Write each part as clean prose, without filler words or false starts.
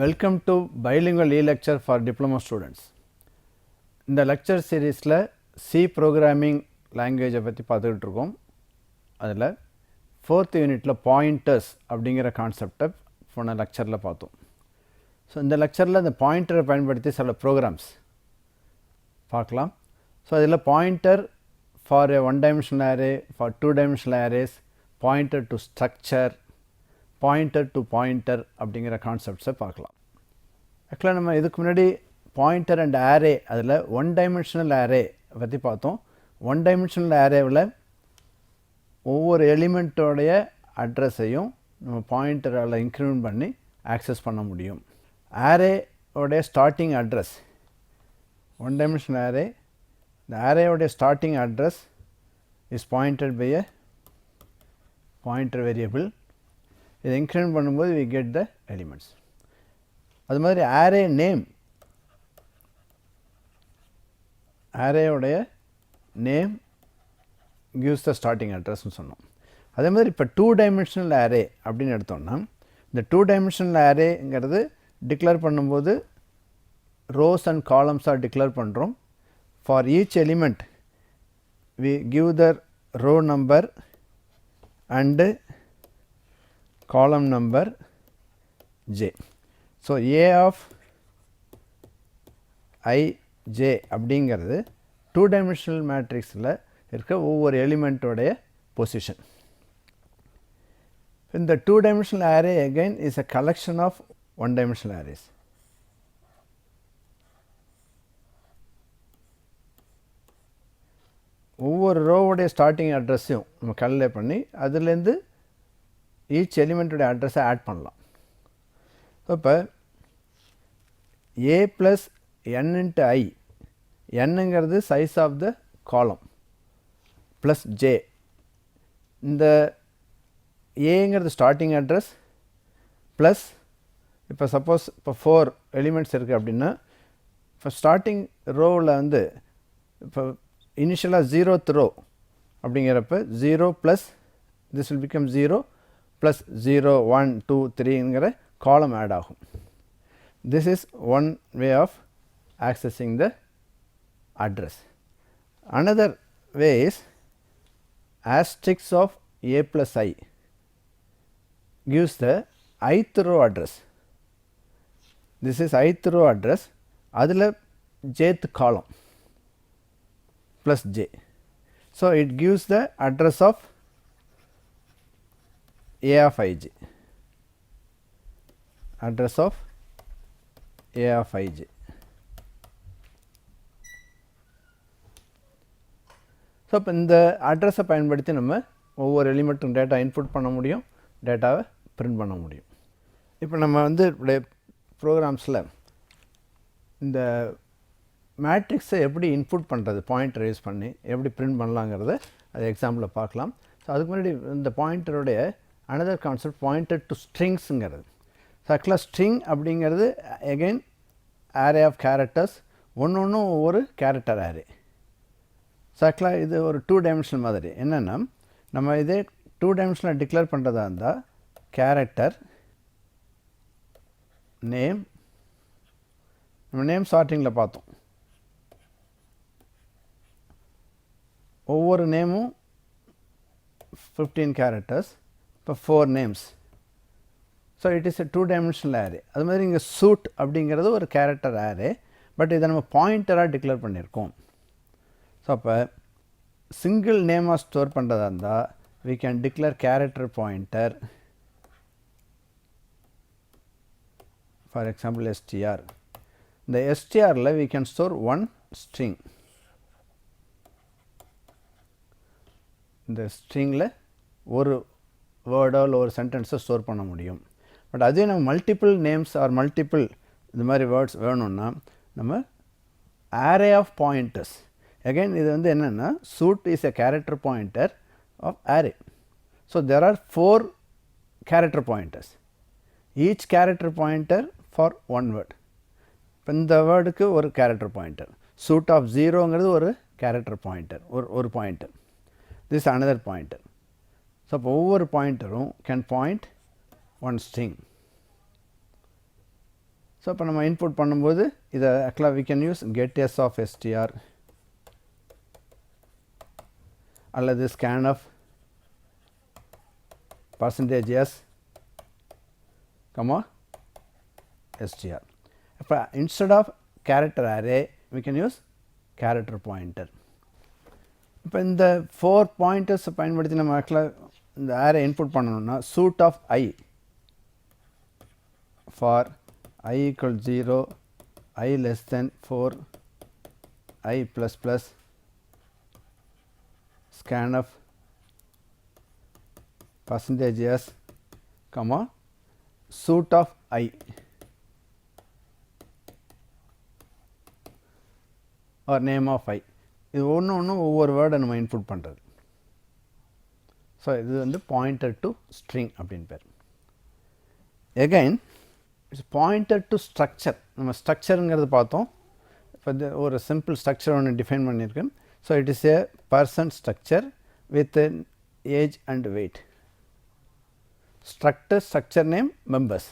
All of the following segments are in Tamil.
Welcome to bilingual e-lecture for diploma students. இந்த lecture seriesல C programming language பற்றி பார்த்துக்கிட்டு இருக்கோம். அதில் 4th யூனிட்டில் pointers அப்படிங்கிற கான்செப்டை போன லெக்சரில் பார்த்தோம். ஸோ இந்த லெக்சரில் இந்த பாயிண்டரை பயன்படுத்தி சில ப்ரோக்ராம்ஸ் பார்க்கலாம். ஸோ அதில் pointer for a one-dimensional array, for two-dimensional arrays, pointer to structure, pointer to pointer அப்படிங்கிற கான்செப்ட்ஸை பார்க்கலாம். ஆக்சுவலாக நம்ம இதுக்கு முன்னாடி பாயிண்டர் அண்ட் ஆரே அதில் ஒன் டைமென்ஷனல் ஆரே பற்றி பார்த்தோம். ஒன் டைமென்ஷனல் ஆரேவில் ஒவ்வொரு எலிமெண்ட்டோடைய அட்ரஸையும் நம்ம பாயிண்டரால் இன்க்ரிமெண்ட் பண்ணி ஆக்சஸ் பண்ண முடியும். ஆரேயோடைய starting address, one dimensional array, இந்த ஆரேயோடைய starting address is pointed by a pointer variable. இதை இன்க்ரிமெண்ட் பண்ணும்போது we get the elements. அது மாதிரி array name, arrayயோடைய நேம் gives the starting addressனு சொன்னோம். அதே மாதிரி இப்போ டூ டைமென்ஷனல் array அப்படின்னு எடுத்தோம்னா இந்த டூ டைமென்ஷனல் அரேங்கிறது டிக்ளேர் பண்ணும்போது rows and columns are declare பண்ணுறோம். For each element we give the row number and column number j. So a of I j அப்படிங்கிறது டூ டைமென்ஷனல் மேட்ரிக்ஸில் இருக்க ஒவ்வொரு எலிமெண்ட்டோடைய பொசிஷன். இந்த two dimensional array again is a collection of one dimensional arrays. ஒவ்வொரு ரோவுடைய ஸ்டார்டிங் அட்ரஸையும் நம்ம கால்குலேட் பண்ணி அதுலேருந்து ஈச் எலிமெண்ட்டுடைய அட்ரஸை ஆட் பண்ணலாம். இப்போ ஏ ப்ளஸ் என் இன்ட்டு ஐ, என்னங்கிறது சைஸ் ஆஃப் த காலம் ப்ளஸ் ஜே. இந்த ஏங்கிறது ஸ்டார்டிங் அட்ரஸ் ப்ளஸ் இப்போ சப்போஸ் இப்போ 4 எலிமெண்ட்ஸ் இருக்குது அப்படின்னா இப்போ ஸ்டார்டிங் ரோவில் வந்து இப்போ இனிஷியலாக 0th ரோ அப்படிங்கிறப்ப 0 plus this will become 0 plus 0 1 2 3ங்கிற காலம் ஆட் ஆகும். This is one way of accessing the address. Another way is asterisk of a plus I gives the ith row address. This is ith row address, அதில் jth column plus j. So it gives the address of a of ij, address of a of ij. So இப்போ இந்த அட்ரஸை பயன்படுத்தி நம்ம ஒவ்வொரு எலிமெண்ட்டும் டேட்டா இன்புட் பண்ண முடியும், டேட்டாவை பிரிண்ட் பண்ண முடியும். இப்போ நம்ம வந்து ப்ரோக்ராம்ஸில் இந்த மேட்ரிக்ஸை எப்படி இன்புட் பண்ணுறது, பாயிண்டர் யூஸ் பண்ணி எப்படி பிரிண்ட் பண்ணலாங்கிறத அது எக்ஸாம்பிளில் பார்க்கலாம். ஸோ அதுக்கு முன்னாடி இந்த பாயிண்டருடைய அனதர் கான்செப்ட் பாயிண்டட் டு ஸ்ட்ரிங்ஸுங்கிறது. ஸோ ஆக்சுவலாக ஸ்ட்ரிங் அப்படிங்கிறது அகெயின் அரே ஆஃப் கேரக்டர்ஸ், ஒன்று ஒன்றும் ஒவ்வொரு கேரக்டர் அரே. ஸோ ஆக்சுவலாக இது ஒரு டூ டைமென்ஷனல் மாதிரி. என்னென்னா நம்ம இதே டூ டைமென்ஷனில் டிக்ளேர் பண்ணுறதா இருந்தால் கேரக்டர் நேம், நம்ம நேம் சார்ட்டிங்கில் பார்த்தோம், ஒவ்வொரு நேமும் 15 கேரக்டர்ஸ், இப்போ 4 names. So it is a two dimensional array. அது மாதிரி இங்கே சூட் அப்படிங்கிறது ஒரு கேரக்டர் அரே, பட் இதை நம்ம பாயிண்டராக டிக்ளேர் பண்ணியிருக்கோம். ஸோ அப்போ சிங்கிள் நேமாக ஸ்டோர் பண்ணுறதா இருந்தால் we can declare character pointer, for example str. இந்த strல we can store one string. இந்த ஸ்ட்ரிங்கில் ஒரு வேர்டோ இல்லை ஒரு சென்டென்ஸை ஸ்டோர் பண்ண முடியும். பட் அதே நம்ம மல்டிபிள் நேம்ஸ் ஆர் மல்டிபிள் இந்த மாதிரி வேர்ட்ஸ் வேணும்னா நம்ம அரே ஆஃப் பாயிண்டர்ஸ். அகைன் இது வந்து என்னென்னா suit is a character pointer of array. So there are 4 character pointers, each character pointer for one word. இப்போ இந்த வேர்டுக்கு ஒரு கேரக்டர் பாயிண்டர், சூட் ஆஃப் 0ங்கிறது ஒரு கேரக்டர் பாயிண்டர், ஒரு pointer. This is another pointer. So ஒவ்வொரு பாயிண்டரும் can point one string. So இப்போ நம்ம இன்புட் பண்ணும்போது இதை ஆக்சுவலாக we can use get s of str அல்லது scan of percentage s comma str. இப்போ instead of character array we can use character pointer. இப்போ இந்த 4 pointers பயன்படுத்தி நம்ம ஆக்சுவலாக இந்த array இன்புட் பண்ணணும்னா suit of I for I equal 0, I less than 4, I plus plus, scan of percentage s comma suit of I or name of I. இது ஒன்று ஒவ்வொரு வேர்டை நம்ம இன்புட் பண்ணுறது. ஸோ இது வந்து பாயிண்டர் டு ஸ்ட்ரிங் அப்படின்னு பேர். Again it's pointer to structure. நம்ம ஸ்ட்ரக்சருங்கிறது பார்த்தோம். இப்போ ஒரு சிம்பிள் ஸ்ட்ரக்சர் ஒன்று டிஃபைன் பண்ணியிருக்கேன். So it is a person structure with age and weight. Structure name members.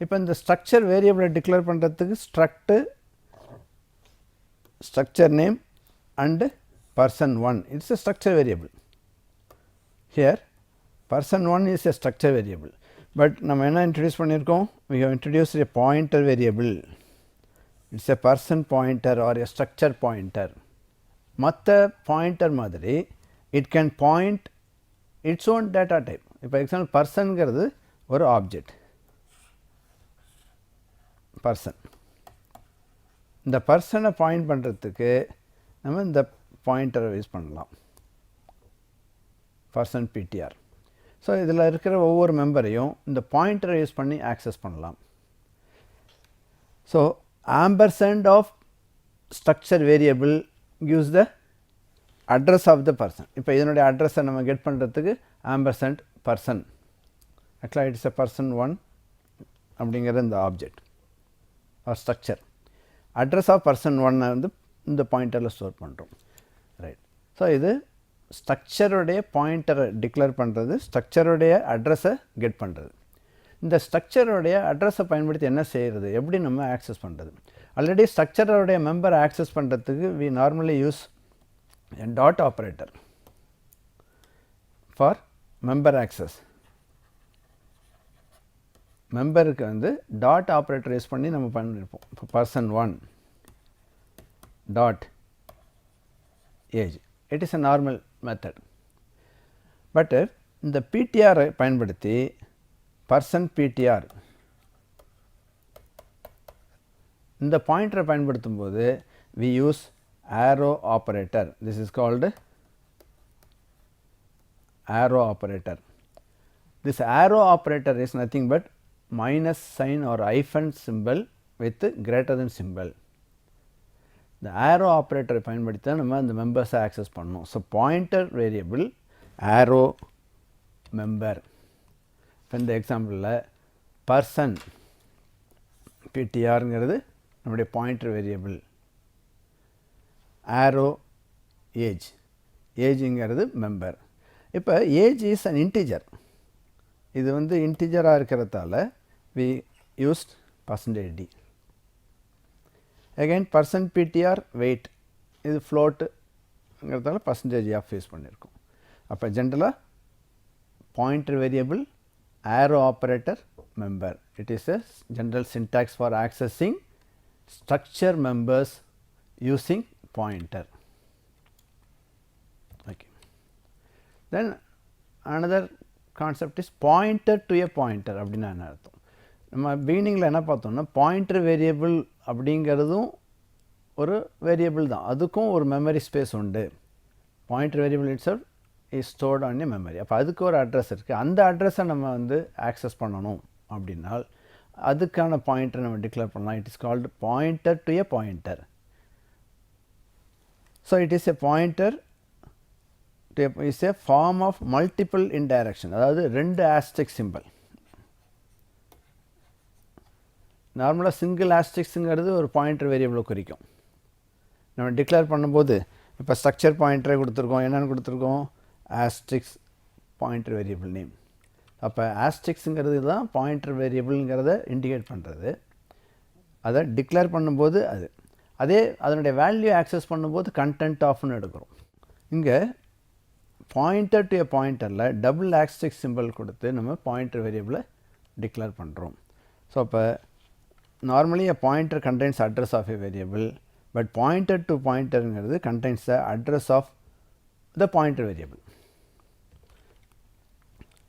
இப்போ இந்த ஸ்ட்ரக்சர் வேரியபிளை டிக்ளேர் பண்ணுறதுக்கு structure name and person 1, it's a structure variable. Here person 1 is a structure variable, but நம்ம என்ன introduce பண்ணியிருக்கோம், we have introduced a pointer variable. It's a person pointer or a structure pointer. மற்ற pointer மாதிரி it can point its own data type. இப்போ எக்ஸாம்பிள் பர்சன்கிறது ஒரு ஆப்ஜெக்ட் பர்சன். இந்த பர்சனை பாயிண்ட் பண்ணுறதுக்கு நம்ம இந்த பாயிண்டரை யூஸ் பண்ணலாம், பர்சன் பிடிஆர். ஸோ இதில் இருக்கிற ஒவ்வொரு மெம்பரையும் இந்த பாயிண்டரை யூஸ் பண்ணி ஆக்சஸ் பண்ணலாம். So ampersand of structure variable gives the address of the person. இப்போ இதனுடைய அட்ரஸை நம்ம கெட் பண்ணுறதுக்கு ஆம்பர்சண்ட் பர்சன், ஆக்சுவலாக இட்ஸ் எ பர்சன் 1 அப்படிங்கிற இந்த object or structure. Address of person 1 வந்து இந்த பாயிண்டரில் ஸ்டோர் பண்ணுறோம், ரைட். ஸோ இது ஸ்ட்ரக்சருடைய பாயிண்டரை டிக்ளேர் பண்ணுறது, ஸ்ட்ரக்சருடைய அட்ரஸை கெட் பண்ணுறது. இந்த ஸ்ட்ரக்சருடைய அட்ரஸை பயன்படுத்தி என்ன செய்கிறது, எப்படி நம்ம ஆக்சஸ் பண்ணுறது. ஆல்ரெடி ஸ்ட்ரக்சருடைய மெம்பரை ஆக்சஸ் பண்ணுறதுக்கு we normally use dot operator for member access. மெம்பருக்கு வந்து டாட் ஆப்ரேட்டர் யூஸ் பண்ணி நம்ம பண்ணியிருப்போம். இப்போ person 1 dot age, it is a normal method. But இந்த பிடிஆரை பயன்படுத்தி பர்சன் பிடிஆர் இந்த பாயிண்டரை பயன்படுத்தும் போது we use arrow operator. This is called arrow operator. This arrow operator is nothing but minus sign or hyphen symbol with greater than symbol. The arrow operator பயன்படுத்தி நம்ம அந்த மெம்பர்ஸை ஆக்சஸ் பண்ணணும். So pointer variable arrow member. இப்போ இந்த எக்ஸாம்பிளில் பர்சன் பிடிஆருங்கிறது நம்முடைய பாயிண்டர் வேரியபிள், arrow age, ஏஜுங்கிறது மெம்பர். இப்போ ஏஜ் இஸ் அன் இன்டிஜர். இது வந்து இன்டிஜராக இருக்கிறதால we used percentage d. Again person PTR weight, இது ஃப்ளோட்டுங்கிறதால பர்சன்டேஜ் ஆஃப் யூஸ் பண்ணியிருக்கோம். அப்போ ஜென்ரலாக pointer variable arrow operator member. It is a general syntax for accessing structure members using pointer. Okay. Then another concept is pointer to a pointer. அப்படின்னா என்ன அர்த்தம், நம்ம பிகினிங்கில் என்ன பார்த்தோம்னா பாயிண்டர் வேரியபிள் அப்படிங்கிறதும் ஒரு வேரியபிள் தான், அதுக்கும் ஒரு மெமரி ஸ்பேஸ் உண்டு. Pointer variable it's is stored on a memory. அப்போ அதுக்கு ஒரு அட்ரஸ் இருக்குது, அந்த அட்ரஸை நம்ம வந்து ஆக்சஸ் பண்ணணும் அப்படின்னால் அதுக்கான பாயிண்டர் நம்ம டிக்ளேர் பண்ணலாம். It is called pointer to a pointer. So it is a pointer is a form of multiple indirection, அதாவது 2 ஆஸ்டெரிக் சிம்பிள். நார்மலாக சிங்கிள் ஆஸ்டெரிக்ஸுங்கிறது ஒரு பாயிண்டர் வேரியபிளை குறிக்கும். நம்ம டிக்ளேர் பண்ணும்போது இப்போ ஸ்ட்ரக்சர் பாயிண்டரை கொடுத்துருக்கோம், என்னென்னு கொடுத்துருக்கோம், ஆஸ்டெரிக்ஸ் பாயிண்டர் வேரியபிள் நேம். அப்போ ஆஸ்டெரிக்ஸுங்கிறது தான் பாயிண்டர் வேரியபிள்ங்கிறத இண்டிகேட் பண்ணுறது. அதை டிக்ளேர் பண்ணும்போது அதே அதனுடைய வேல்யூ ஆக்சஸ் பண்ணும்போது கண்டென்ட் ஆஃப்னு எடுக்கிறோம். இங்கே பாயிண்டர் டு எ பாயிண்டரில் டபுள் ஆஸ்டெரிஸ்க் சிம்பிள் கொடுத்து நம்ம பாயிண்டர் வேரியபிளை டிக்ளேர் பண்ணுறோம். ஸோ அப்போ normally a pointer contains address of a variable, but pointer to pointerங்கிறது contains the address of the pointer variable.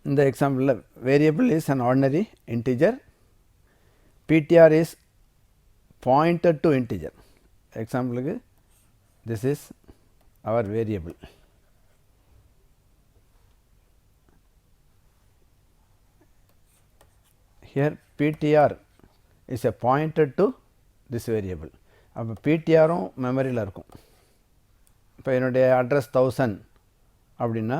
இந்த எக்ஸாம்பிளில் variable is an ordinary integer, ptr is pointer to integer. எக்ஸாம்பிளுக்கு this is our variable. Here ptr is a pointer to this variable. அப்போ ptrம் மெமரியில் இருக்கும். இப்போ என்னுடைய அட்ரஸ் 1000 அப்படின்னா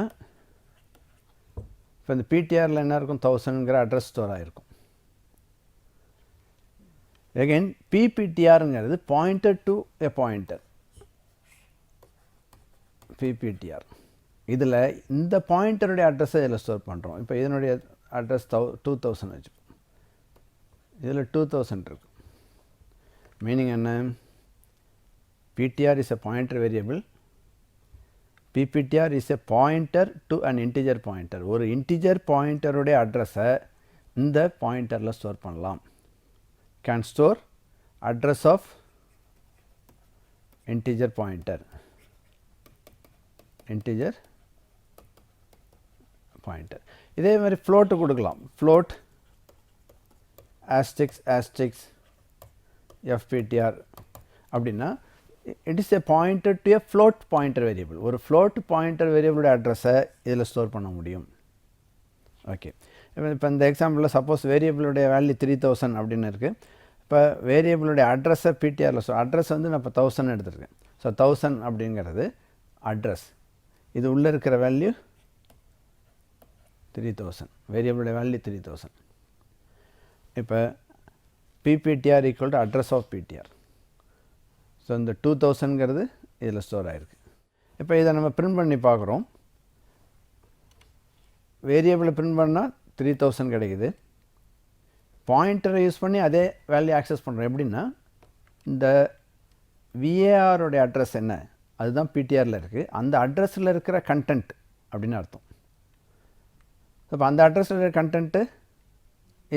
இப்போ இந்த ptrல என்ன இருக்கும் 1000ங்கிற அட்ரஸ் ஸ்டோர் ஆகிருக்கும். again pptrங்கிறது pointer to a pointer. pptr இதில் இந்த பாயிண்டருடைய அட்ரஸை இதில் ஸ்டோர் பண்ணுறோம். இப்போ இதனுடைய அட்ரஸ் 2000 வச்சுப்போம். இதில் 2000 இருக்கு. மீனிங் என்ன? ptr is a pointer variable, pptr is a pointer to an integer pointer. ஒரு இன்டிஜர் பாயிண்டருடைய அட்ரஸை இந்த பாயிண்டரில் ஸ்டோர் பண்ணலாம். can store address of integer pointer. இதே மாதிரி float கொடுக்கலாம். float asterisk fptr அப்படின்னா it is a pointer to a float pointer variable. ஒரு float pointer variable அட்ரஸை இதில் ஸ்டோர் பண்ண முடியும். ஓகே, இப்போ இந்த எக்ஸாம்பிளில் சப்போஸ் வேரியபிளுடைய வேல்யூ 3000 அப்படின்னு இருக்குது. இப்போ வேரியபிளுடைய அட்ரஸை ptrல அட்ரஸ் வந்து நான் இப்போ 1000 எடுத்துருக்கேன். ஸோ 1000 அப்படிங்கிறது அட்ரஸ். இது உள்ளே இருக்கிற வேல்யூ 3000, வேரியபிளுடைய வேல்யூ 3000. இப்போ pptr equal to address of ptr. So இந்த 2000ங்கிறது இதில் ஸ்டோர் ஆகிருக்கு. இப்போ இதை நம்ம பிரிண்ட் பண்ணி பார்க்குறோம். வேரியபிளை பிரிண்ட் பண்ணால் 3000 கிடைக்குது. பாயிண்டரை யூஸ் பண்ணி அதே வேல்யூ ஆக்சஸ் பண்ணுறோம். எப்படின்னா இந்த விஏஆருடைய அட்ரஸ் என்ன, அதுதான் ptrல இருக்குது. அந்த அட்ரஸில் இருக்கிற கண்டென்ட் அப்படின்னு அர்த்தம். இப்போ அந்த அட்ரஸில் இருக்கிற கண்டென்ட்டு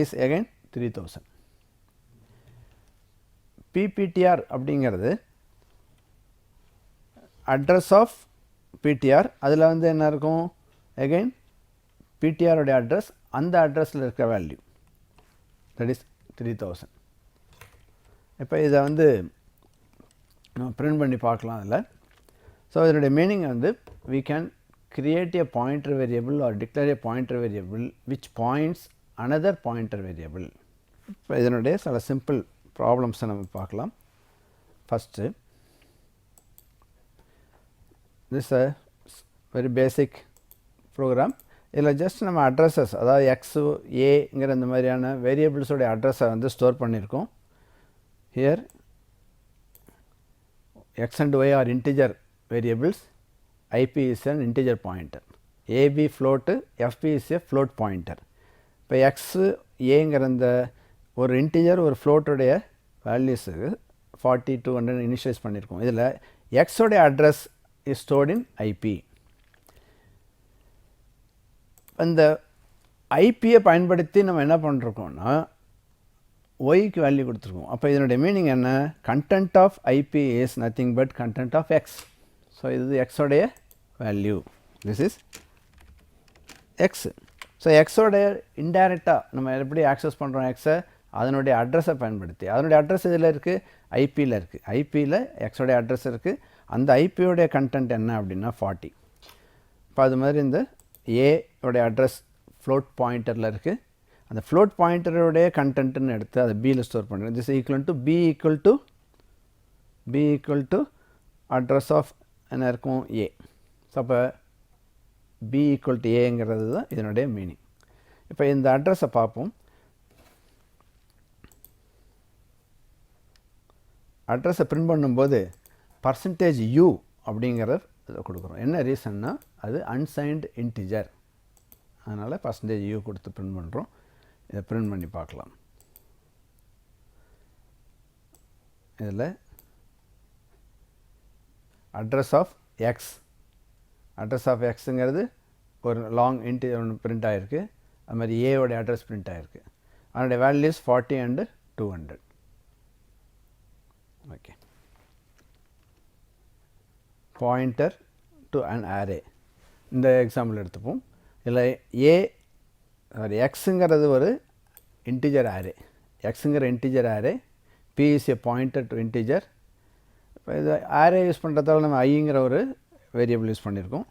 இஸ் again 3000. pptr அப்படிங்கிறது அட்ரஸ் ஆஃப் ptr. அதில் வந்து என்ன இருக்கும்? again ptr உடைய அட்ரஸ், அந்த அட்ரஸில் இருக்கிற வேல்யூ தட் இஸ் 3000. இப்போ இதை வந்து நம்ம பிரிண்ட் பண்ணி பார்க்கலாம் அதில். ஸோ இதனுடைய மீனிங் வந்து we can create a pointer variable or declare a pointer variable which points another pointer variable. இப்போ இதனுடைய சில சிம்பிள் ப்ராப்ளம்ஸை நம்ம பார்க்கலாம். First this a very basic program. இதில் ஜஸ்ட் நம்ம அட்ரஸஸ், அதாவது எக்ஸு ஏங்கிற இந்த மாதிரியான வேரியபிள்ஸோடைய அட்ரஸை வந்து ஸ்டோர் பண்ணியிருக்கோம். Here X and Y are integer variables, IP is an integer pointer, AP float, FP is a float pointer. இப்போ எக்ஸு ஏங்கிற இந்த ஒரு இன்டிஜர் ஒரு ஃப்ளோட்டுடைய வேல்யூஸுக்கு 40 200 இனிஷியலைஸ் பண்ணியிருக்கோம். இதில் எக்ஸோடைய address is stored in IP. அந்த ஐபியை பயன்படுத்தி நம்ம என்ன பண்ணிருக்கோம்னா ஒய்க்கு வேல்யூ கொடுத்துருக்கோம். அப்போ இதனுடைய மீனிங் என்ன? Content of IP is nothing but content of x. So இது எக்ஸோடைய value, this is x. So எக்ஸோடைய இன்டைரக்டாக நம்ம எப்படி ஆக்சஸ் பண்ணுறோம் எக்ஸை? அதனுடைய அட்ரஸை பயன்படுத்தி. அதனுடைய அட்ரஸ் இதில் இருக்குது, ஐபியில் இருக்குது. ஐபியில் எக்ஸோடைய அட்ரஸ் இருக்குது. அந்த ஐபியோடைய கண்டென்ட் என்ன அப்படின்னா 40. இப்போ அது மாதிரி இந்த ஏயோடைய அட்ரஸ் ஃப்ளோட் பாயிண்டரில் இருக்குது. அந்த ஃப்ளோட் பாயிண்டருடைய கண்டென்ட்னு எடுத்து அதை பியில் ஸ்டோர் பண்ணுறோம். This equal to P equal to address of என்ன இருக்கும்? ஏ. ஸோ அப்போ பி ஈக்குவல் டு ஏங்கிறது தான் இதனுடைய மீனிங். இப்போ இந்த அட்ரஸை பார்ப்போம். அட்ரஸை பிரிண்ட் பண்ணும்போது %u அப்படிங்கிறத கொடுக்குறோம். என்ன ரீசன்னா அது அன்சைன்டு இன்டிஜர், அதனால் %u கொடுத்து பிரிண்ட் பண்ணுறோம். இதை பிரிண்ட் பண்ணி பார்க்கலாம். இதில் address of x, address of எக்ஸுங்கிறது ஒரு லாங் இன்டிஜர் ஒன்று பிரிண்ட் ஆகிருக்கு. அது மாதிரி ஏவோடைய அட்ரஸ் பிரிண்ட் ஆகிருக்கு. அதனுடைய values 40 and 200. Okay, pointer to an array இந்த எக்ஸாம்பிள் எடுத்துப்போம். இதில் ஏ சாரி எக்ஸுங்கிறது ஒரு இன்டிஜர் அரே, எக்ஸுங்கிற integer array, p is a pointer to integer. இப்போ இது அரே யூஸ் பண்ணுறதால நம்ம ஐங்கிற ஒரு வேரியபிள் யூஸ் பண்ணியிருக்கோம்.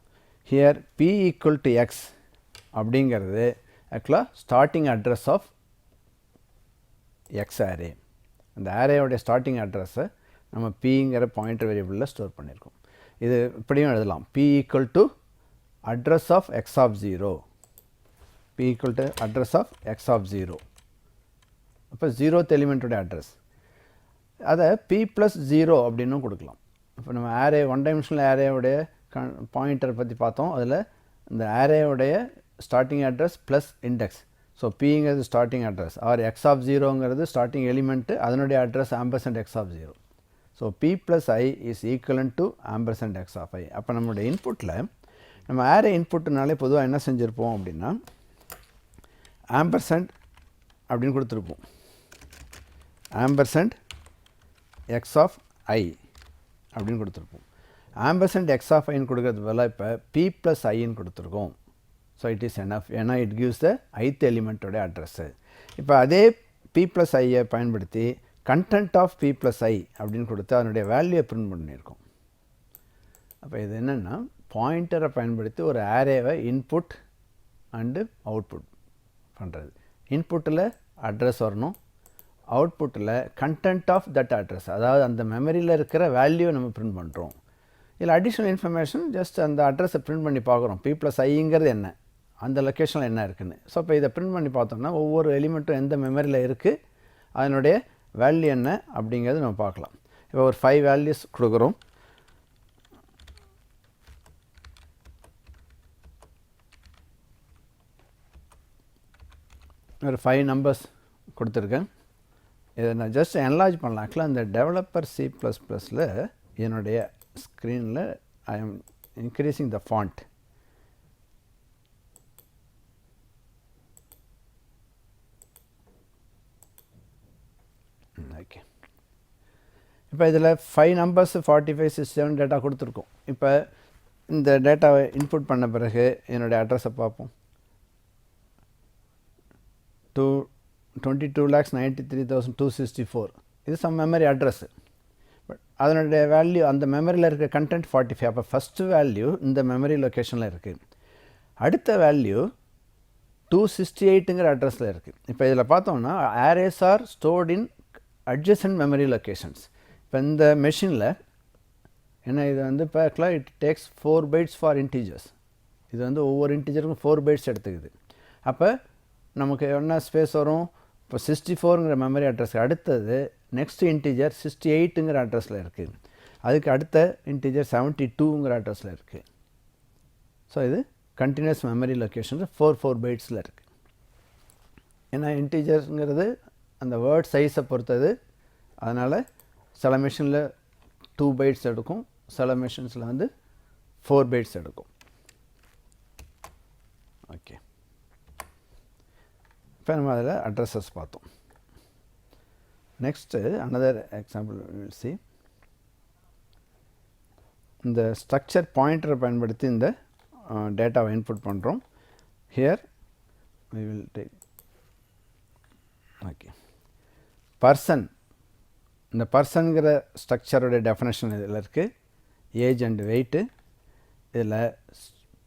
Here p equal to x அப்படிங்கிறது ஆக்சுவலாக starting address of x array. அந்த அரேயோடைய ஸ்டார்டிங் அட்ரஸை நம்ம பிங்கிற பாயிண்டர் வேரியபிளில் ஸ்டோர் பண்ணியிருக்கோம். இது இப்படியும் எழுதலாம், p equal to address of x of 0, p equal to address of x of 0. அப்போ 0th எலிமெண்ட்டுடைய அட்ரஸ் அதை பி ப்ளஸ் 0 அப்படின்னும் கொடுக்கலாம். இப்போ நம்ம அரே ஒன் டைமென்ஷனல் அரேவுடைய பாயிண்டர் பற்றி பார்த்தோம். அதில் இந்த அரேவுடைய starting address plus index. So பிங்கிறது starting address, or x of 0ங்கிறது ஸ்டார்டிங் எலிமெண்ட்டு, அதனுடைய address ampersand x of 0. So p plus i is equivalent to ampersand x of ஐ. அப்போ நம்மளுடைய இன்புட்டில் நம்ம அரே இன்புட்டுனாலே பொதுவாக என்ன செஞ்சுருப்போம் அப்படின்னா ஆம்பர்சன்ட் அப்படின்னு கொடுத்துருப்போம், ஆம்பர்சன்ட் எக்ஸ் ஆஃப் ஐ அப்படின்னு கொடுத்துருப்போம். ஆம்பர்சன்ட் எக்ஸ் ஆஃப் ஐன்னு கொடுக்கறது பதிலாக இப்போ பி ப்ளஸ் ஐன்னு கொடுத்துருக்கோம். ஸோ இட் இஸ் எனஃப், ஏன்னா இட் கிவ்ஸ் த ஐத் எலிமெண்ட்டோடைய அட்ரஸ்ஸு. இப்போ அதே பி ப்ளஸ் ஐயை பயன்படுத்தி கண்டென்ட் ஆஃப் பி ப்ளஸ் ஐ அப்படின்னு கொடுத்து அதனுடைய வேல்யூவை பிரிண்ட் பண்ணியிருக்கோம். அப்போ இது என்னென்னா பாயிண்டரை பயன்படுத்தி ஒரு அரேவை இன்புட் அண்டு அவுட்புட் பண்ணுறது. இன்புட்டில் அட்ரஸ் வரணும், அவுட்புட்டில் கண்டென்ட் ஆஃப் தட் அட்ரஸ், அதாவது அந்த மெமரியில் இருக்கிற வேல்யூவை நம்ம பிரிண்ட் பண்ணுறோம். இதில் அடிஷ்னல் இன்ஃபர்மேஷன் ஜஸ்ட் அந்த அட்ரஸை பிரிண்ட் பண்ணி பார்க்குறோம், பி ப்ளஸ் ஐங்கிறது என்ன, அந்த லொக்கேஷனில் என்ன இருக்குதுன்னு. ஸோ இப்போ இதை பிரிண்ட் பண்ணி பார்த்தோம்னா ஒவ்வொரு எலிமெண்ட்டும் எந்த மெமரியில் இருக்குது, அதனுடைய வேல்யூ என்ன அப்படிங்கிறது நம்ம பார்க்கலாம். இப்போ ஒரு 5 வேல்யூஸ் கொடுக்குறோம். ஒரு 5 நம்பர்ஸ் கொடுத்துருக்கேன். இதை நான் ஜஸ்ட் என்லார்ஜ் பண்ணலாம். ஆக்சுவலாக அந்த டெவலப்பர் C++ என்னுடைய ஸ்க்ரீனில் I am increasing the font. Okay, இப்போ இதில் 5 நம்பர்ஸ் 45, 67 டேட்டா கொடுத்துருக்கோம். இப்போ இந்த டேட்டாவை இன்புட் பண்ண பிறகு என்னுடைய அட்ரஸை பார்ப்போம். 22,93,264 இது சம் மெமரி அட்ரஸ்ஸு. பட் அதனுடைய வேல்யூ அந்த மெமரியில் இருக்க கண்டென்ட் 45. அப்போ ஃபஸ்ட்டு வேல்யூ இந்த மெமரி லொக்கேஷனில் இருக்குது. அடுத்த வேல்யூ 268ங்கிற அட்ரஸில் இருக்குது. இப்போ இதில் பார்த்தோம்னா அரேஸ் ஆர் ஸ்டோர்ட் இன் adjacent memory locations. இப்போ இந்த மெஷினில் ஏன்னா இது வந்து இப்போ it takes 4 bytes for integers. இது வந்து ஒவ்வொரு இன்டீஜருக்கும் 4 bytes எடுத்துக்குது. அப்போ நமக்கு என்ன ஸ்பேஸ் வரும், இப்போ 64ங்கிற மெமரி அட்ரஸ்க்கு அடுத்தது நெக்ஸ்ட் இன்டீஜர் 68ங்கிற அட்ரஸில் இருக்குது. அதுக்கு அடுத்த இன்டீஜர் 72ங்கிற அட்ரஸில் இருக்குது. ஸோ இது கண்டினியூஸ் மெமரி லொக்கேஷன்ஸ் 4 bytesல இருக்குது. ஏன்னா இன்டீஜர்ங்கிறது அந்த வேர்ட் சைஸை பொறுத்தது. அதனால் சில மிஷினில் 2 bytes எடுக்கும், சில மிஷின்ஸில் வந்து 4 bytes எடுக்கும். ஓகே, இப்போ நம்ம அதில் அட்ரஸஸ் பார்த்தோம். Next another example will see. இந்த ஸ்ட்ரக்சர் பாயிண்டரை பயன்படுத்தி இந்த டேட்டாவை இன்புட் பண்ணுறோம். Here we will take okay person. இந்த பர்சனுங்கிற ஸ்ட்ரக்சருடைய டெஃபினேஷன் இதில் இருக்குது, ஏஜ் அண்ட் வெயிட்டு. இதில்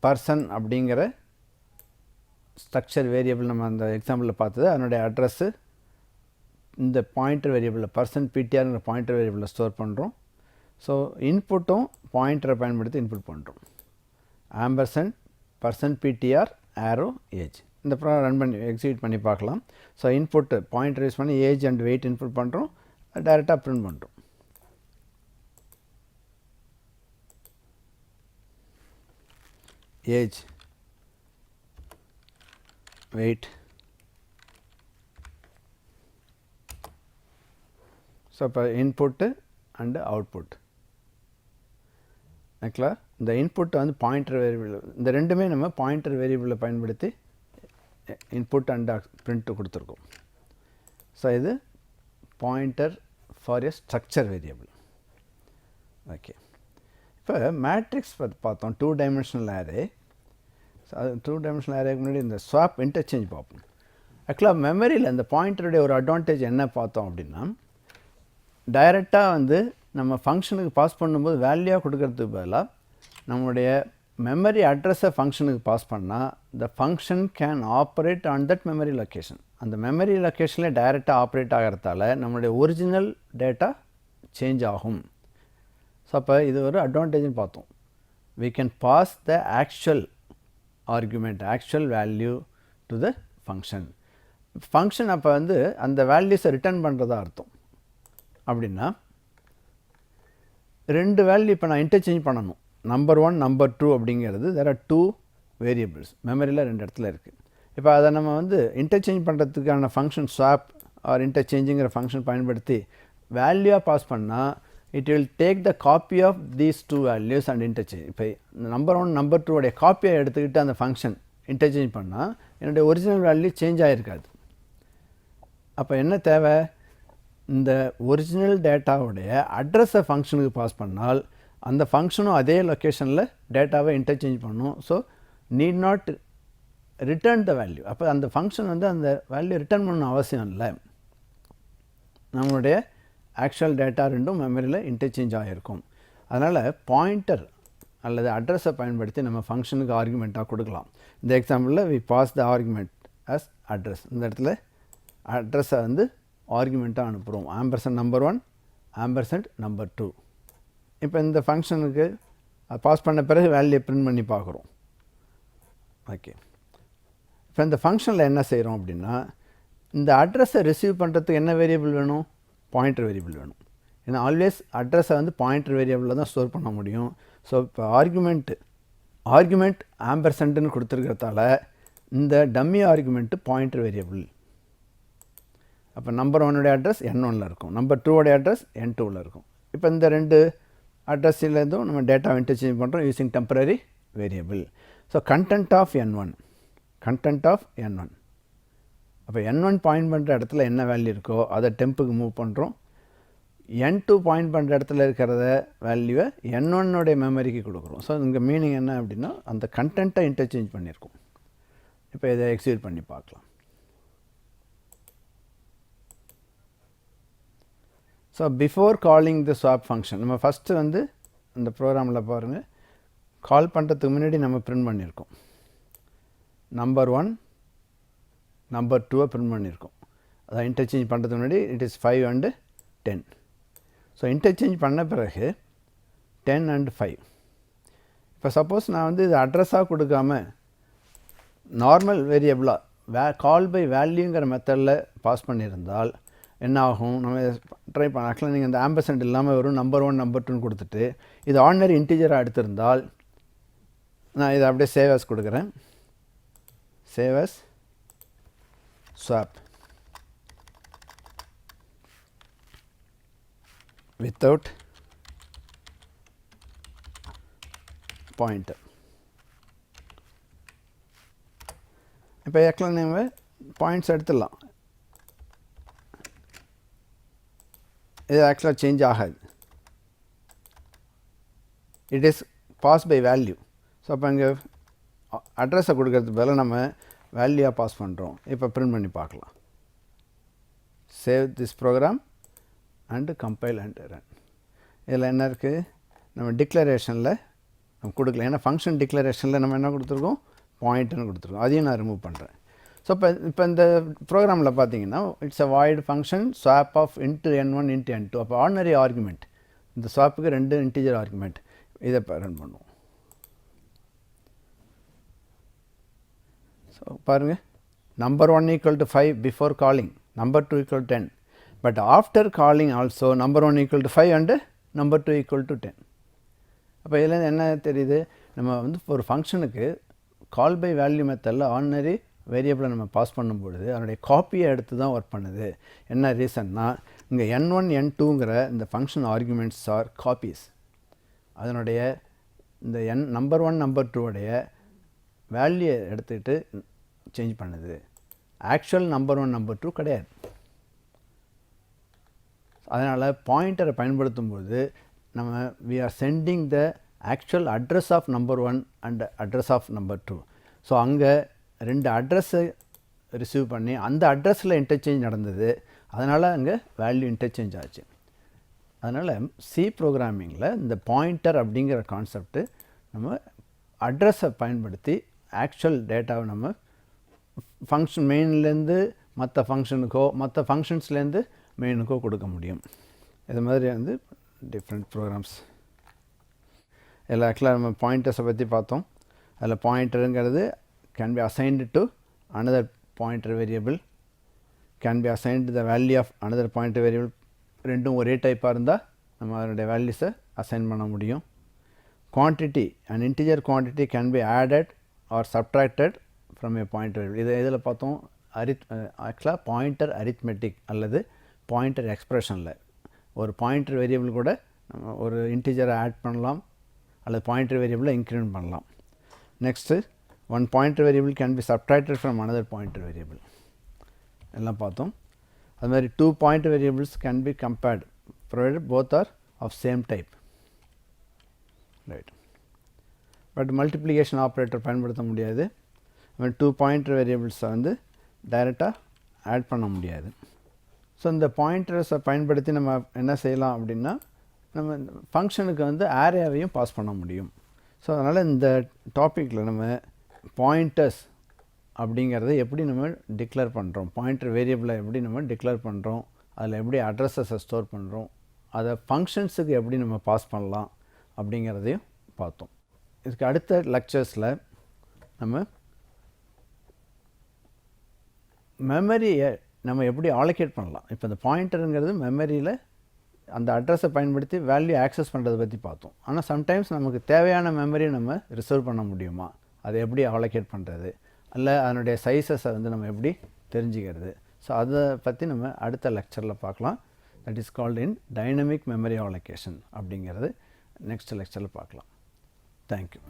பர்சன் அப்படிங்கிற ஸ்ட்ரக்சர் வேரியபிள் நம்ம அந்த எக்ஸாம்பிளில் பார்த்தது, அதனுடைய அட்ரஸ்ஸு இந்த பாயிண்டர் வேரியபிளில் பர்சன் பிடிஆர்ங்கிற பாயிண்டர் வேரியபிளில் ஸ்டோர் பண்ணுறோம். ஸோ இன்புட்டும் பாயிண்டரை பயன்படுத்தி இன்புட் பண்ணுறோம். ஆம்பர்சன் பர்சன் பிடிஆர் ஆரோ ஏஜ். இந்த ப்ரோக்ராம் ரன் பண்ணி எக்ஸிக்யூட் பண்ணி பார்க்கலாம். ஸோ இன்புட்டு பாயிண்டர் யூஸ் பண்ணி ஏஜ் அண்ட் வெயிட் இன்புட் பண்ணுறோம், டைரெக்டாக பிரிண்ட் பண்ணுறோம். ஏஜ் வெயிட் ஸோ இப்போ இன்புட்டு அண்டு அவுட்புட் ஆக்சுவலா இந்த இன்புட்டை வந்து பாயிண்டர் வேரியபிள், இந்த ரெண்டுமே நம்ம பாயிண்டர் வேரியபிளை பயன்படுத்தி இன்புட் அண்ட் பிரிண்ட் கொடுத்துருக்கோம். ஸோ இது pointer for a structure variable. Okay, இப்போ மேட்ரிக்ஸ் பார்த்தோம், 2 டைமென்ஷனல் அரே. ஸோ அது 2 டைமென்ஷனல் அரேக்கு முன்னாடி இந்த ஸ்வாப் இன்டர்சேஞ்ச் பார்ப்போம். ஆக்சுவலாக மெமரியில் இந்த பாயிண்டருடைய ஒரு அட்வான்டேஜ் என்ன பார்த்தோம் அப்படின்னா, டைரெக்டாக வந்து நம்ம ஃபங்க்ஷனுக்கு பாஸ் பண்ணும்போது வேல்யூவாக கொடுக்கறதுக்கு பதிலாக நம்முடைய மெமரி அட்ரஸை ஃபங்க்ஷனுக்கு பாஸ் பண்ணால் the function can operate on that memory location. அந்த மெமரி லொக்கேஷனில் டைரெக்டாக ஆப்ரேட் ஆகிறதால நம்மளுடைய ஒரிஜினல் டேட்டா சேஞ்ச் ஆகும். ஸோ அப்போ இது ஒரு அட்வான்டேஜ்னு பார்த்தோம். we can pass the actual argument, actual value to the function. Function அப்போ வந்து அந்த வேல்யூஸை ரிட்டர்ன் பண்ணுறதா அர்த்தம். அப்படின்னா 2 வேல்யூ இப்போ நான் இன்டர்சேஞ்ச் பண்ணணும். நம்பர் 1 நம்பர் 2 அப்படிங்கிறது there are 2 வேரியபிள்ஸ் மெமரியில் 2 இடத்துல இருக்குது. இப்போ அதை நம்ம வந்து இன்டர்சேஞ்ச் பண்ணுறதுக்கான ஃபங்க்ஷன் ஸ்வாப் ஆர் இன்டர்சேஞ்சுங்கிற ஃபங்க்ஷன் பயன்படுத்தி வேல்யூவாக பாஸ் பண்ணால் it will take the copy of these 2 values and interchange. இப்போ நம்பர் 1 நம்பர் 2 உடைய காப்பியை எடுத்துக்கிட்டு அந்த ஃபங்க்ஷன் இன்டர்சேஞ்ச் பண்ணால் என்னுடைய ஒரிஜினல் வேல்யூ சேஞ்ச் ஆகிருக்காது. அப்போ என்ன தேவை, இந்த ஒரிஜினல் டேட்டாவுடைய அட்ரஸை ஃபங்க்ஷனுக்கு பாஸ் பண்ணால் அந்த ஃபங்க்ஷனும் அதே லொக்கேஷனில் டேட்டாவை இன்டர்சேஞ்ச் பண்ணும். So need not return the value. அப்போ அந்த ஃபங்க்ஷன் வந்து அந்த வேல்யூ ரிட்டர்ன் பண்ணணும் அவசியம் இல்லை. நம்மளுடைய ஆக்சுவல் டேட்டா ரெண்டும் மெமரியில் இன்டர்சேஞ்ச் ஆகிருக்கும். அதனால் பாயிண்டர் அல்லது அட்ரஸை பயன்படுத்தி நம்ம ஃபங்க்ஷனுக்கு ஆர்குமெண்ட்டாக கொடுக்கலாம். இந்த எக்ஸாம்பிளில் we pass the argument as address. இந்த இடத்துல அட்ரஸை வந்து ஆர்குமெண்ட்டாக அனுப்புகிறோம். Ampersand number 1 ampersand number 2. இப்போ இந்த ஃபங்க்ஷனுக்கு பாஸ் பண்ண பிறகு வேல்யூ பிரிண்ட் பண்ணி பார்க்குறோம். ஓகே, இப்போ இந்த ஃபங்க்ஷனில் என்ன செய்கிறோம் அப்படின்னா, இந்த அட்ரஸை ரிசீவ் பண்ணுறதுக்கு என்ன வேரியபிள் வேணும், பாயிண்டர் வேரியபிள் வேணும். ஏன்னா ஆல்வேஸ் அட்ரஸை வந்து பாயிண்டர் வேரியபிளில் தான் ஸ்டோர் பண்ண முடியும். ஸோ இப்போ ஆர்குமெண்ட் ஆம்பர்சன்ட்னு கொடுத்துருக்கிறதால இந்த டம்மி ஆர்குமெண்ட்டு பாயிண்டர் வேரியபிள். அப்போ நம்பர் 1 அட்ரஸ் n1ல் இருக்கும், நம்பர் 2 அட்ரஸ் n2ல் இருக்கும். இப்போ இந்த 2 அட்ரஸ்லேருந்தும் நம்ம டேட்டாவை இன்டர்சேஞ்ச் பண்ணுறோம் using temporary variable. So content of n1. அப்போ n1 பாயிண்ட் பண்ணுற இடத்துல என்ன வேல்யூ இருக்கோ அதை டெம்புக்கு மூவ் பண்ணுறோம். n2 பாயிண்ட் பண்ணுற இடத்துல இருக்கிறத வேல்யூவை n1 மெமரிக்கு கொடுக்குறோம். ஸோ இங்கே மீனிங் என்ன அப்படின்னா, அந்த கண்டென்ட்டை இன்டர்சேஞ்ச் பண்ணியிருக்கோம். இப்போ இதை எக்ஸிக்யூட் பண்ணி பார்க்கலாம். So before calling the swap function, நம்ம ஃபஸ்ட்டு வந்து இந்த ப்ரோக்ராமில் பாருங்கள், கால் பண்ணுறதுக்கு முன்னாடி நம்ம பிரிண்ட் பண்ணியிருக்கோம். நம்பர் 1 நம்பர் 2 பிரிண்ட் பண்ணியிருக்கோம். அதை இன்டர்சேஞ்ச் பண்ணுறதுக்கு முன்னாடி it is 5 and 10. So interchange பண்ண பிறகு 10 and 5. இப்போ சப்போஸ் நான் வந்து இது அட்ரஸாக கொடுக்காம நார்மல் வேரியபிளாக கால் பை வேல்யூங்கிற மெத்தடில் பாஸ் பண்ணியிருந்தால் என்ன ஆகும், நம்ம ட்ரை பண்ண ஆக்சுவலாக நீங்கள் இந்த ஆம்பர்சன்ட் இல்லாமல் வரும் நம்பர் 1 நம்பர் 2 கொடுத்துட்டு இது ஆர்டினரி இன்டீஜராக எடுத்திருந்தால் நான் இதை அப்படியே சேவ் as கொடுக்குறேன். Save as swap without pointer. இப்போ ஆக்சுவலாக நம்ம பாயிண்ட்ஸ் எடுத்துடலாம். இது ஆக்சுவலாக சேஞ்ச் ஆகாது. It is pass by value. So அப்போ இங்கே அட்ரஸை கொடுக்கறதுக்கு பதிலாக நம்ம வேல்யூவாக பாஸ் பண்ணுறோம். இப்போ பிரிண்ட் பண்ணி பார்க்கலாம். Save this program and compile and run. இதில் என்ன இருக்குது, நம்ம டிக்ளரேஷனில் நம்ம கொடுக்கல. ஏன்னா ஃபங்க்ஷன் டிக்ளரேஷனில் நம்ம என்ன கொடுத்துருக்கோம், பாயிண்ட்னு கொடுத்துருக்கோம். அதையும் நான் ரிமூவ் பண்ணுறேன். ஸோ இப்போ இந்த ப்ரோக்ராமில் பார்த்தீங்கன்னா it's a void function swap of int n1 int n2. அப்போ ஆர்டினரி ஆர்குமெண்ட், இந்த ஸ்வாப்புக்கு 2 இன்டீஜர் ஆர்குமெண்ட். இதை ரன் பண்ணுவோம். ஸோ பாருங்கள், number 1 equal to 5 before calling, number 2 equal 10. But after calling also number 1 equal to 5 and number 2 equal to 10. அப்போ இதில் என்ன தெரியுது, நம்ம வந்து ஒரு ஃபங்க்ஷனுக்கு கால் பை வேல்யூ மெத்தடில் ஆர்டினரி வேரியபிளை நம்ம பாஸ் பண்ணும்பொழுது அதனுடைய காப்பியை எடுத்து தான் ஒர்க் பண்ணுது. என்ன ரீசன்னா, இங்கே n1 n2ங்கிற இந்த ஃபங்க்ஷன் ஆர்குமெண்ட்ஸ் ஆர் காப்பீஸ். அதனுடைய இந்த நம்பர் 1 நம்பர் 2 உடைய வேல்யூ எடுத்துக்கிட்டு சேஞ்ச் பண்ணுது. ஆக்சுவல் நம்பர் 1 நம்பர் 2 கிடையாது. அதனால் பாயிண்டரை பயன்படுத்தும் போது நம்ம we are sending the actual address of number 1 and address of number 2. So அங்கே 2 அட்ரஸை ரிசீவ் பண்ணி அந்த அட்ரஸில் இன்டர்சேஞ்ச் நடந்தது. அதனால் அங்கே வேல்யூ இன்டர்சேஞ்ச் ஆச்சு. அதனால் சி ப்ரோக்ராமிங்கில் இந்த பாயிண்டர் அப்படிங்கிற கான்செப்ட்டு நம்ம அட்ரஸை பயன்படுத்தி ஆக்சுவல் டேட்டாவை நம்ம ஃபங்க்ஷன் மெயின்லேருந்து மற்ற ஃபங்க்ஷனுக்கோ மற்ற ஃபங்க்ஷன்ஸ்லேருந்து மெயினுக்கோ கொடுக்க முடியும். இது மாதிரி வந்து டிஃப்ரெண்ட் ப்ரோக்ராம்ஸ். இதில் ஆக்சுவலாக நம்ம பாயிண்டர்ஸை பற்றி பார்த்தோம். அதில் பாயிண்டருங்கிறது can be assigned to another pointer variable, can be assigned the value of another pointer variable. ரெண்டும் ஒரே டைப்பாக இருந்தால் நம்ம அதனுடைய வேல்யூஸை அசைன் பண்ண முடியும். Quantity and integer quantity can be added or subtracted from a pointer variable. இதில் பார்த்தோம் ஆக்சுவலாக பாயிண்டர் அரித்மெட்டிக் அல்லது பாயிண்டர் எக்ஸ்ப்ரெஷனில் ஒரு பாயிண்டர் வேரியபிள் கூட நம்ம ஒரு இன்டிஜரை ஆட் பண்ணலாம் அல்லது பாயிண்டர் வேரியபிளை இன்க்ரிமெண்ட் பண்ணலாம். Next one pointer variable can be subtracted from another pointer variable எல்லாம் பார்த்தோம். அது மாதிரி 2 pointer variables can be compared provided both are of same type. Right. But multiplication operator பயன்படுத்த முடியாது. 2 பாயிண்டர் வேரியபிள்ஸை வந்து டைரெக்டாக ஆட் பண்ண முடியாது. ஸோ இந்த பாயிண்டர்ஸை பயன்படுத்தி நம்ம என்ன செய்யலாம் அப்படின்னா நம்ம ஃபங்க்ஷனுக்கு வந்து ஆரேவையும் பாஸ் பண்ண முடியும். ஸோ அதனால் இந்த டாப்பிக்கில் நம்ம பாயிண்டர்ஸ் அப்படிங்கிறத எப்படி நம்ம டிக்ளேர் பண்ணுறோம், பாயிண்டர் வேரியபிளை எப்படி நம்ம டிக்ளேர் பண்ணுறோம், அதில் எப்படி அட்ரஸஸை ஸ்டோர் பண்ணுறோம், அதை ஃபங்க்ஷன்ஸுக்கு எப்படி நம்ம பாஸ் பண்ணலாம் அப்படிங்கிறதையும் பார்த்தோம். இதுக்கு அடுத்த லெக்சர்ஸில் நம்ம மெமரியை நம்ம எப்படி ஆலோகேட் பண்ணலாம். இப்போ இந்த பாயிண்டருங்கிறது மெமரியில் அந்த அட்ரஸை பயன்படுத்தி வேல்யூ ஆக்சஸ் பண்ணுறதை பற்றி பார்த்தோம். ஆனால் சம்டைம்ஸ் நமக்கு தேவையான மெமரியை நம்ம ரிசர்வ் பண்ண முடியுமா, அதை எப்படி ஆலோகேட் பண்ணுறது, அல்ல அதனுடைய சைஸஸை வந்து நம்ம எப்படி தெரிஞ்சுக்கிறது. ஸோ அதை பற்றி நம்ம அடுத்த லெக்சரில் பார்க்கலாம். That is called in dynamic memory allocation அப்படிங்கிறது நெக்ஸ்ட் லெக்சரில் பார்க்கலாம். தேங்க்யூ.